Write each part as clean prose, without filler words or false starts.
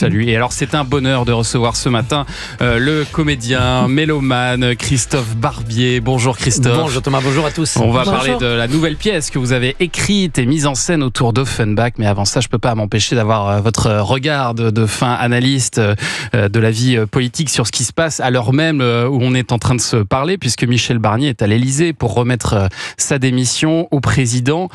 Salut. Et alors, c'est un bonheur de recevoir ce matin le comédien, mélomane Christophe Barbier. Bonjour Christophe. Bonjour Thomas, bonjour à tous. On va parler de la nouvelle pièce que vous avez écrite et mise en scène autour d'Offenbach. Mais avant ça, je ne peux pas m'empêcher d'avoir votre regard de fin analyste de la vie politique sur ce qui se passe à l'heure même où on est en train de se parler, puisque Michel Barnier est à l'Élysée pour remettre sa démission au président.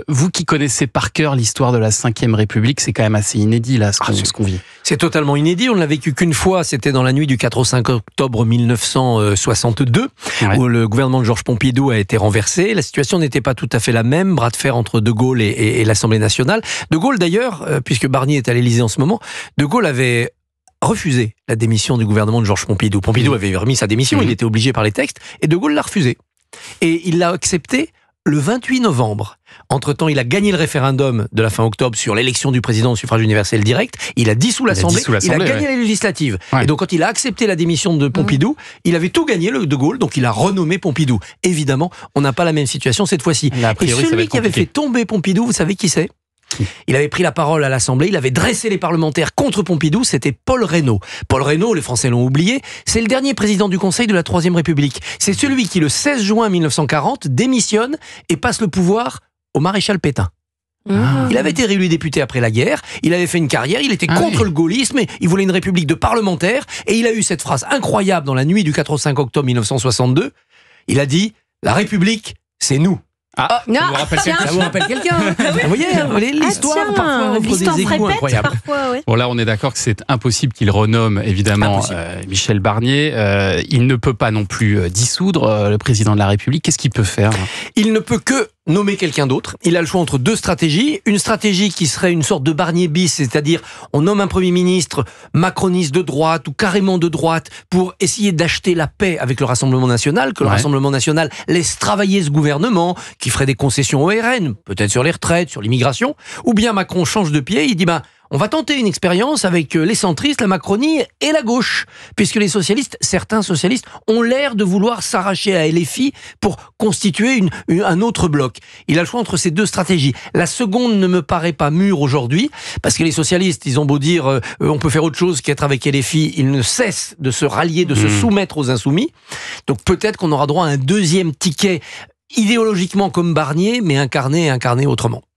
Vous qui connaissez par cœur l'histoire de la Ve République, c'est quand même assez inédit là, ce qu'on vit. C'est totalement inédit, on ne l'a vécu qu'une fois, c'était dans la nuit du 4 au 5 octobre 1962, où le gouvernement de Georges Pompidou a été renversé. La situation n'était pas tout à fait la même, bras de fer entre De Gaulle et l'Assemblée nationale. De Gaulle d'ailleurs, puisque Barnier est à l'Élysée en ce moment, De Gaulle avait refusé la démission du gouvernement de Georges Pompidou. Pompidou avait remis sa démission, il était obligé par les textes, et De Gaulle l'a refusé. Et il l'a accepté le 28 novembre. Entre-temps, il a gagné le référendum de la fin octobre sur l'élection du président au suffrage universel direct. Il a dissous l'Assemblée, il a gagné les législatives. Et donc, quand il a accepté la démission de Pompidou, il avait tout gagné, le De Gaulle, donc il a renommé Pompidou. Évidemment, on n'a pas la même situation cette fois-ci. Et celui qui avait fait tomber Pompidou, vous savez qui c'est ? Il avait pris la parole à l'Assemblée, il avait dressé les parlementaires contre Pompidou, c'était Paul Reynaud. Paul Reynaud, les Français l'ont oublié, c'est le dernier président du Conseil de la Troisième République. C'est celui qui, le 16 juin 1940, démissionne et passe le pouvoir au maréchal Pétain. Il avait été réélu député après la guerre, il avait fait une carrière, il était contre le gaullisme, il voulait une république de parlementaires, et il a eu cette phrase incroyable dans la nuit du 4 au 5 octobre 1962, il a dit « La République, c'est nous ». Ça vous rappelle quelqu'un. Vous voyez, l'histoire parfois offre des échos incroyables. Bon, là, on est d'accord que c'est impossible qu'il renomme, évidemment, Michel Barnier. Il ne peut pas non plus dissoudre le président de la République. Qu'est-ce qu'il peut faire ? Il ne peut que nommer quelqu'un d'autre. Il a le choix entre deux stratégies. Une stratégie qui serait une sorte de Barnier bis, c'est-à-dire on nomme un Premier ministre macroniste de droite ou carrément de droite pour essayer d'acheter la paix avec le Rassemblement national, que le Rassemblement national laisse travailler ce gouvernement, qui ferait des concessions au RN, peut-être sur les retraites, sur l'immigration. Ou bien Macron change de pied, il dit on va tenter une expérience avec les centristes, la Macronie et la gauche, puisque les socialistes, certains socialistes, ont l'air de vouloir s'arracher à LFI pour constituer un autre bloc. Il a le choix entre ces deux stratégies. La seconde ne me paraît pas mûre aujourd'hui, parce que les socialistes, ils ont beau dire on peut faire autre chose qu'être avec LFI, ils ne cessent de se rallier, de se soumettre aux insoumis. Donc peut-être qu'on aura droit à un deuxième ticket idéologiquement comme Barnier, mais incarné autrement.